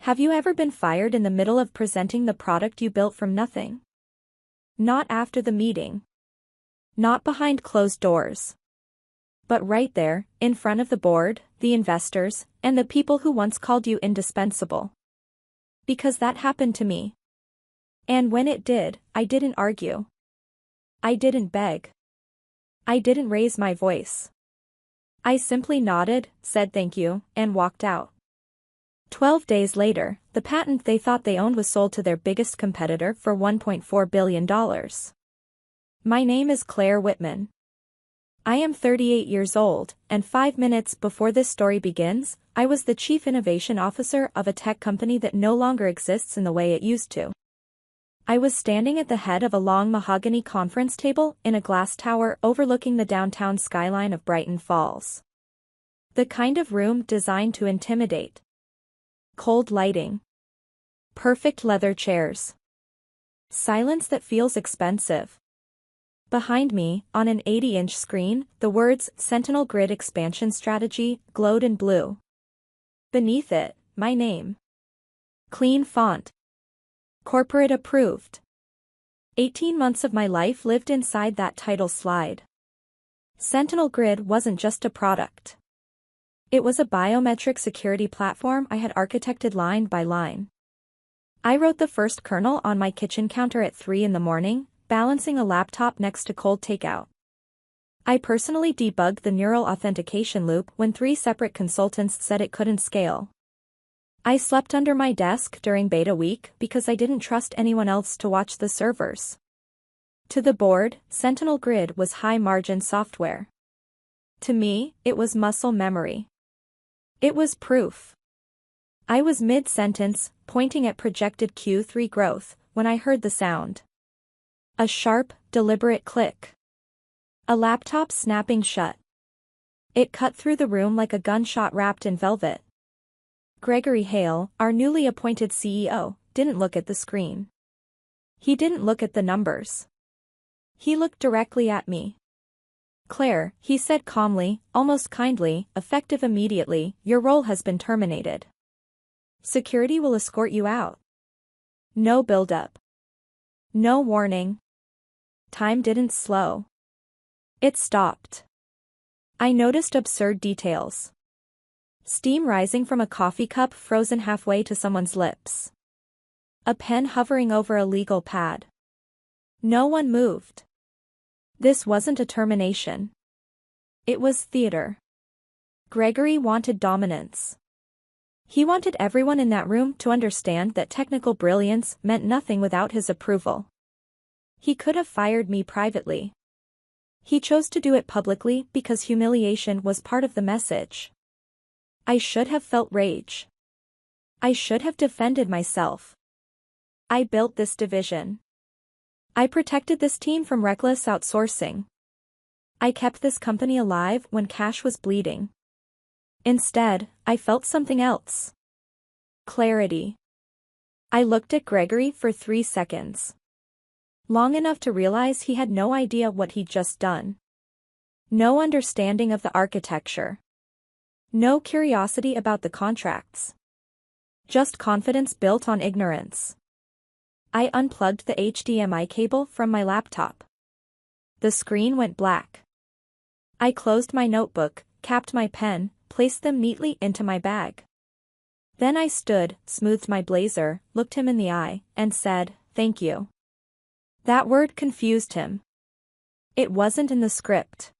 Have you ever been fired in the middle of presenting the product you built from nothing? Not after the meeting. Not behind closed doors. But right there, in front of the board, the investors, and the people who once called you indispensable. Because that happened to me. And when it did, I didn't argue. I didn't beg. I didn't raise my voice. I simply nodded, said thank you, and walked out. 12 days later, the patent they thought they owned was sold to their biggest competitor for $1.4 billion. My name is Claire Whitman. I am 38 years old, and 5 minutes before this story begins, I was the Chief Innovation Officer of a tech company that no longer exists in the way it used to. I was standing at the head of a long mahogany conference table in a glass tower overlooking the downtown skyline of Brighton Falls. The kind of room designed to intimidate. Cold lighting. Perfect leather chairs. Silence that feels expensive. Behind me, on an 80-inch screen, the words Sentinel Grid Expansion Strategy glowed in blue. Beneath it, my name. Clean font. Corporate approved. 18 months of my life lived inside that title slide. Sentinel Grid wasn't just a product. It was a biometric security platform I had architected line by line. I wrote the first kernel on my kitchen counter at 3 a.m, balancing a laptop next to cold takeout. I personally debugged the neural authentication loop when 3 separate consultants said it couldn't scale. I slept under my desk during beta week because I didn't trust anyone else to watch the servers. To the board, Sentinel Grid was high-margin software. To me, it was muscle memory. It was proof. I was mid-sentence, pointing at projected Q3 growth, when I heard the sound. A sharp, deliberate click. A laptop snapping shut. It cut through the room like a gunshot wrapped in velvet. Gregory Hale, our newly appointed CEO, didn't look at the screen. He didn't look at the numbers. He looked directly at me. Claire, he said calmly, almost kindly, effective immediately, your role has been terminated. Security will escort you out. No build-up. No warning. Time didn't slow. It stopped. I noticed absurd details. Steam rising from a coffee cup frozen halfway to someone's lips. A pen hovering over a legal pad. No one moved. This wasn't a termination. It was theater. Gregory wanted dominance. He wanted everyone in that room to understand that technical brilliance meant nothing without his approval. He could have fired me privately. He chose to do it publicly because humiliation was part of the message. I should have felt rage. I should have defended myself. I built this division. I protected this team from reckless outsourcing. I kept this company alive when cash was bleeding. Instead, I felt something else. Clarity. I looked at Gregory for 3 seconds. Long enough to realize he had no idea what he'd just done. No understanding of the architecture. No curiosity about the contracts. Just confidence built on ignorance. I unplugged the HDMI cable from my laptop. The screen went black. I closed my notebook, capped my pen, placed them neatly into my bag. Then I stood, smoothed my blazer, looked him in the eye, and said, "Thank you." That word confused him. It wasn't in the script.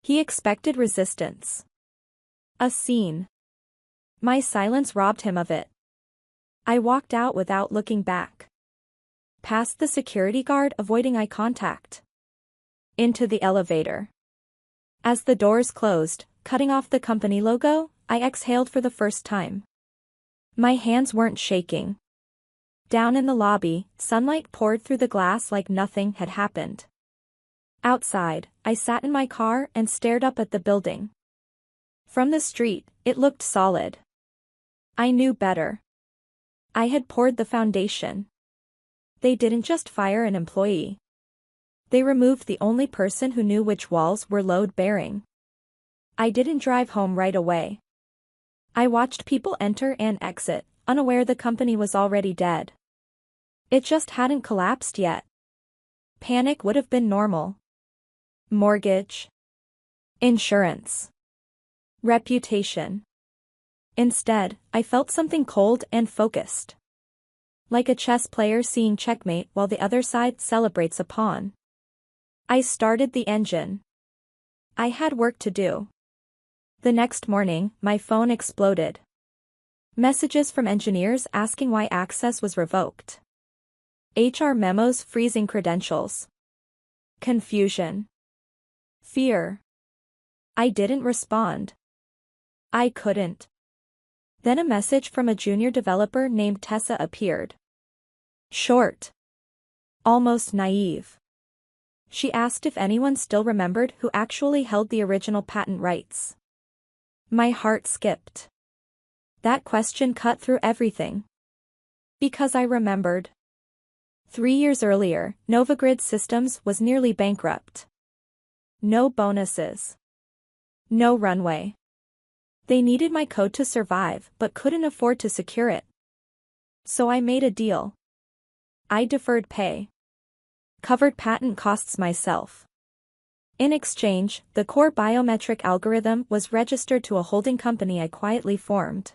He expected resistance. A scene. My silence robbed him of it. I walked out without looking back. Past the security guard avoiding eye contact. Into the elevator. As the doors closed, cutting off the company logo, I exhaled for the first time. My hands weren't shaking. Down in the lobby, sunlight poured through the glass like nothing had happened. Outside, I sat in my car and stared up at the building. From the street, it looked solid. I knew better. I had poured the foundation. They didn't just fire an employee. They removed the only person who knew which walls were load-bearing. I didn't drive home right away. I watched people enter and exit, unaware the company was already dead. It just hadn't collapsed yet. Panic would have been normal. Mortgage. Insurance. Reputation. Instead, I felt something cold and focused. Like a chess player seeing checkmate while the other side celebrates a pawn. I started the engine. I had work to do. The next morning, my phone exploded. Messages from engineers asking why access was revoked. HR memos freezing credentials. Confusion. Fear. I didn't respond. I couldn't. Then a message from a junior developer named Tessa appeared. Short. Almost naive. She asked if anyone still remembered who actually held the original patent rights. My heart skipped. That question cut through everything. Because I remembered. 3 years earlier, Novagrid Systems was nearly bankrupt. No bonuses. No runway. They needed my code to survive but couldn't afford to secure it. So I made a deal. I deferred pay. Covered patent costs myself. In exchange, the core biometric algorithm was registered to a holding company I quietly formed.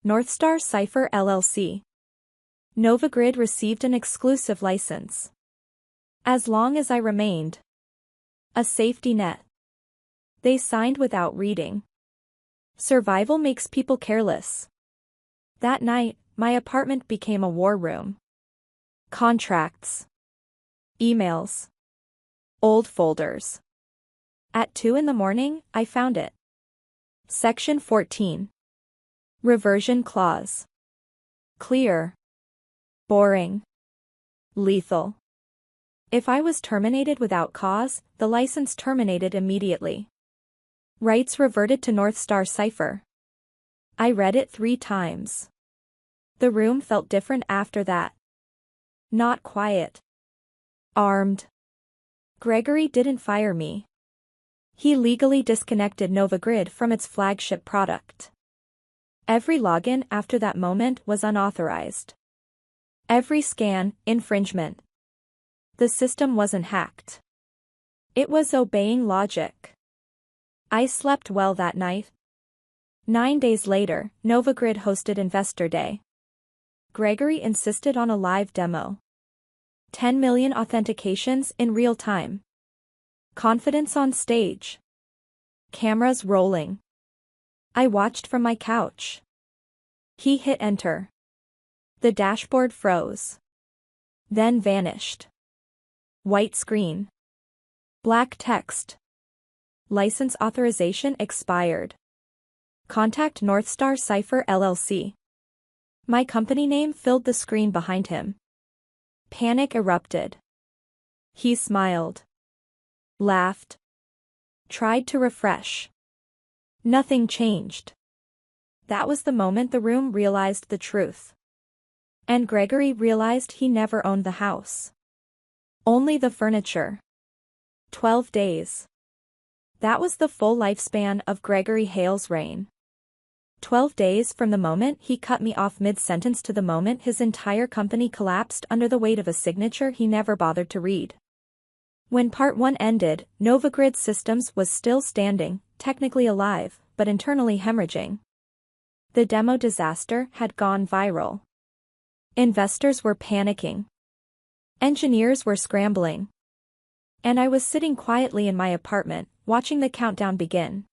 Northstar Cipher LLC. Novagrid received an exclusive license. As long as I remained. A safety net. They signed without reading. Survival makes people careless. That night, my apartment became a war room. Contracts. Emails. Old folders. At 2 in the morning, I found it. Section 14. Reversion clause. Clear. Boring. Lethal. If I was terminated without cause, the license terminated immediately. Rights reverted to Northstar Cipher. I read it 3 times. The room felt different after that. Not quiet. Armed. Gregory didn't fire me. He legally disconnected Novagrid from its flagship product. Every login after that moment was unauthorized. Every scan, infringement. The system wasn't hacked. It was obeying logic. I slept well that night. 9 days later, Novagrid hosted Investor Day. Gregory insisted on a live demo. 10 million authentications in real time. Confidence on stage. Cameras rolling. I watched from my couch. He hit enter. The dashboard froze. Then vanished. White screen. Black text. License authorization expired. Contact Northstar Cipher LLC. My company name filled the screen behind him. Panic erupted. He smiled. Laughed. Tried to refresh. Nothing changed. That was the moment the room realized the truth. And Gregory realized he never owned the house. Only the furniture. 12 days. That was the full lifespan of Gregory Hale's reign. 12 days from the moment he cut me off mid-sentence to the moment his entire company collapsed under the weight of a signature he never bothered to read. When Part 1 ended, Novagrid Systems was still standing, technically alive, but internally hemorrhaging. The demo disaster had gone viral. Investors were panicking. Engineers were scrambling. And I was sitting quietly in my apartment, watching the countdown begin.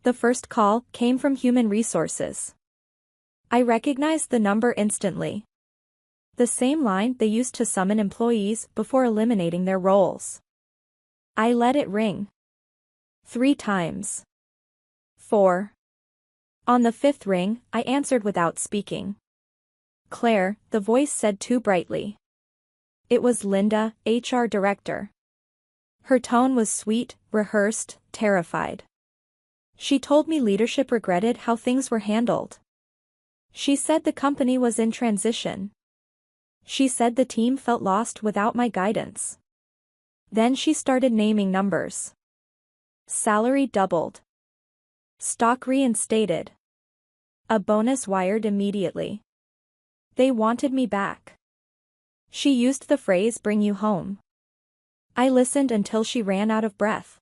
The first call came from Human Resources. I recognized the number instantly. The same line they used to summon employees before eliminating their roles. I let it ring. 3 times. 4. On the 5th ring, I answered without speaking. Claire, the voice said too brightly. It was Linda, HR director. Her tone was sweet, rehearsed, terrified. She told me leadership regretted how things were handled. She said the company was in transition. She said the team felt lost without my guidance. Then she started naming numbers. Salary doubled. Stock reinstated. A bonus wired immediately. They wanted me back. She used the phrase "bring you home." I listened until she ran out of breath.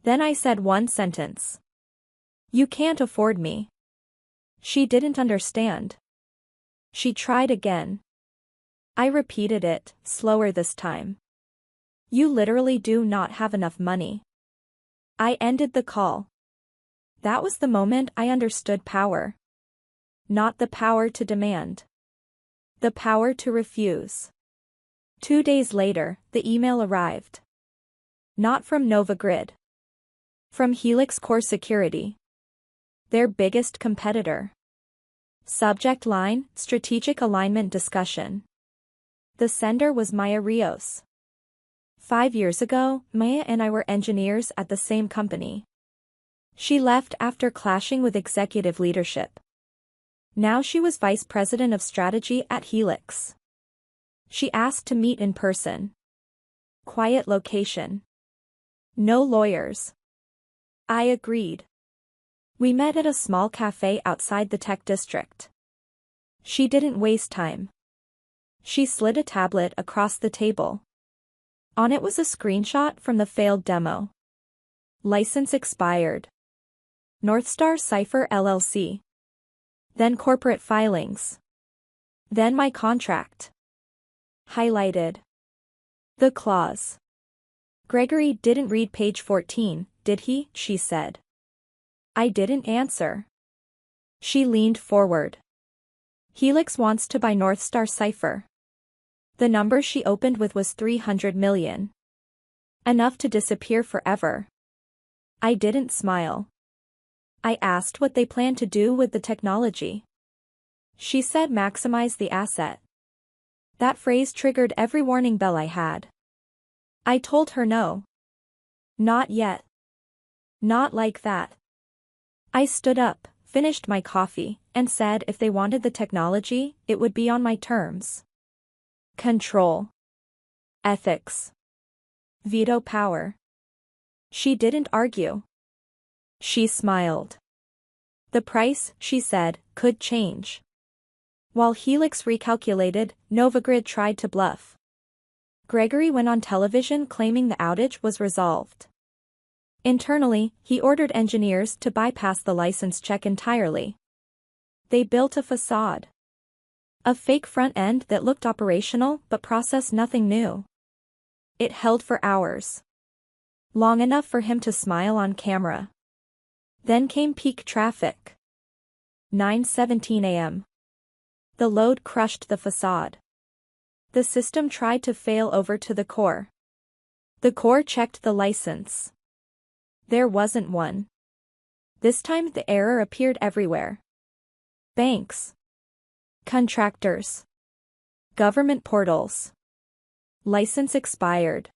Then I said one sentence. "You can't afford me." She didn't understand. She tried again. I repeated it, slower this time. "You literally do not have enough money." I ended the call. That was the moment I understood power. Not the power to demand. The power to refuse. 2 days later, the email arrived. Not from Novagrid. From Helix Core Security. Their biggest competitor. Subject line, Strategic Alignment Discussion. The sender was Maya Rios. 5 years ago, Maya and I were engineers at the same company. She left after clashing with executive leadership. Now she was vice president of strategy at Helix. She asked to meet in person. Quiet location. No lawyers. I agreed. We met at a small cafe outside the tech district. She didn't waste time. She slid a tablet across the table. On it was a screenshot from the failed demo. License expired. Northstar Cipher LLC. Then corporate filings. Then my contract. Highlighted. The clause. "Gregory didn't read page 14, did he?" she said. I didn't answer. She leaned forward. "Helix wants to buy Northstar Cipher." The number she opened with was 300 million. Enough to disappear forever. I didn't smile. I asked what they plan to do with the technology. She said maximize the asset. That phrase triggered every warning bell I had. I told her no. Not yet. Not like that. I stood up, finished my coffee, and said if they wanted the technology, it would be on my terms. Control. Ethics. Veto power. She didn't argue. She smiled. The price, she said, could change. While Helix recalculated, Novagrid tried to bluff. Gregory went on television claiming the outage was resolved. Internally, he ordered engineers to bypass the license check entirely. They built a facade. A fake front end that looked operational but processed nothing new. It held for hours. Long enough for him to smile on camera. Then came peak traffic. 9:17 a.m. The load crushed the facade. The system tried to fail over to the core. The core checked the license. There wasn't one. This time the error appeared everywhere. Banks. Contractors. Government portals. License expired.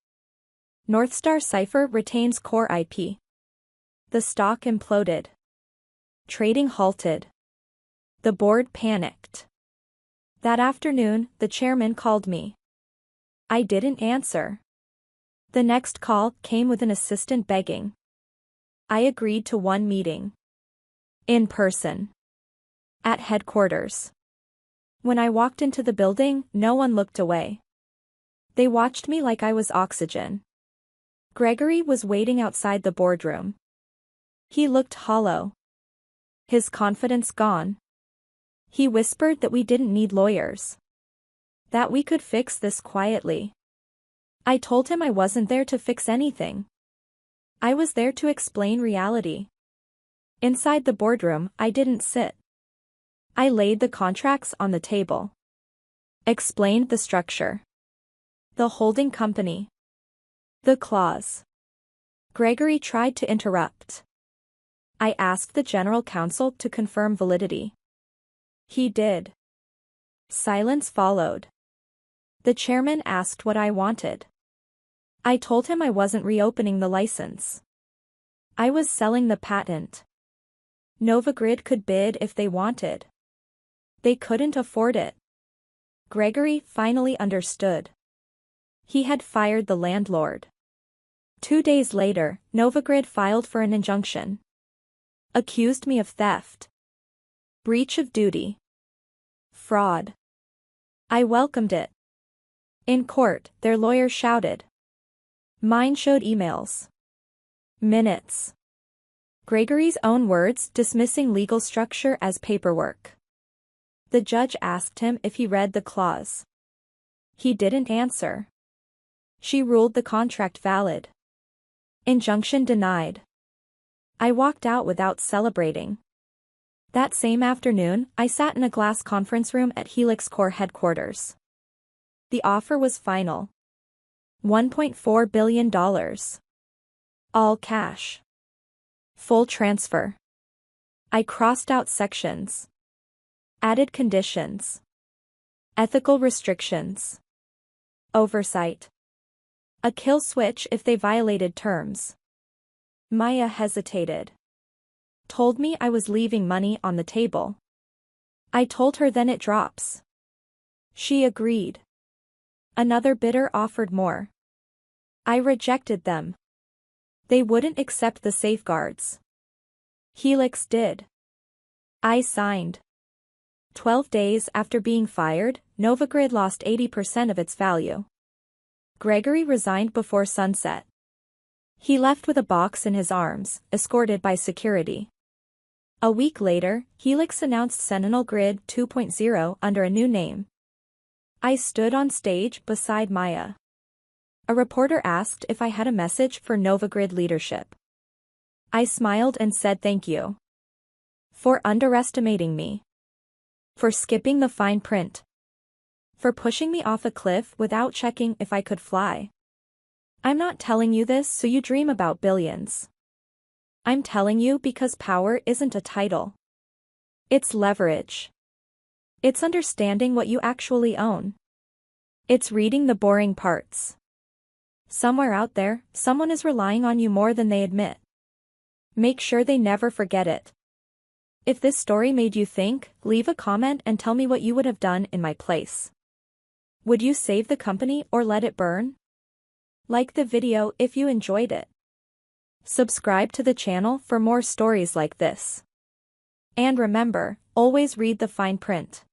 Northstar Cipher retains core IP. The stock imploded. Trading halted. The board panicked. That afternoon, the chairman called me. I didn't answer. The next call came with an assistant begging. I agreed to one meeting. In person. At headquarters. When I walked into the building, no one looked away. They watched me like I was oxygen. Gregory was waiting outside the boardroom. He looked hollow. His confidence gone. He whispered that we didn't need lawyers. That we could fix this quietly. I told him I wasn't there to fix anything. I was there to explain reality. Inside the boardroom, I didn't sit. I laid the contracts on the table. Explained the structure. The holding company. The clause. Gregory tried to interrupt. I asked the general counsel to confirm validity. He did. Silence followed. The chairman asked what I wanted. I told him I wasn't reopening the license. I was selling the patent. Novagrid could bid if they wanted. They couldn't afford it. Gregory finally understood. He had fired the landlord. 2 days later, Novagrid filed for an injunction. Accused me of theft. Breach of duty. Fraud. I welcomed it. In court, their lawyer shouted. Mine showed emails. Minutes. Gregory's own words dismissing legal structure as paperwork. The judge asked him if he read the clause. He didn't answer. She ruled the contract valid. Injunction denied. I walked out without celebrating. That same afternoon, I sat in a glass conference room at Helix Corp headquarters. The offer was final. $1.4 billion. All cash. Full transfer. I crossed out sections. Added conditions. Ethical restrictions. Oversight. A kill switch if they violated terms. Maya hesitated. Told me I was leaving money on the table. I told her then it drops. She agreed. Another bidder offered more. I rejected them. They wouldn't accept the safeguards. Helix did. I signed. 12 days after being fired, Novagrid lost 80% of its value. Gregory resigned before sunset. He left with a box in his arms, escorted by security. A week later, Helix announced Sentinel Grid 2.0 under a new name. I stood on stage beside Maya. A reporter asked if I had a message for Novagrid leadership. I smiled and said thank you. For underestimating me. For skipping the fine print. For pushing me off a cliff without checking if I could fly. I'm not telling you this so you dream about billions. I'm telling you because power isn't a title. It's leverage. It's understanding what you actually own. It's reading the boring parts. Somewhere out there, someone is relying on you more than they admit. Make sure they never forget it. If this story made you think, leave a comment and tell me what you would have done in my place. Would you save the company or let it burn? Like the video if you enjoyed it. Subscribe to the channel for more stories like this. And remember, always read the fine print.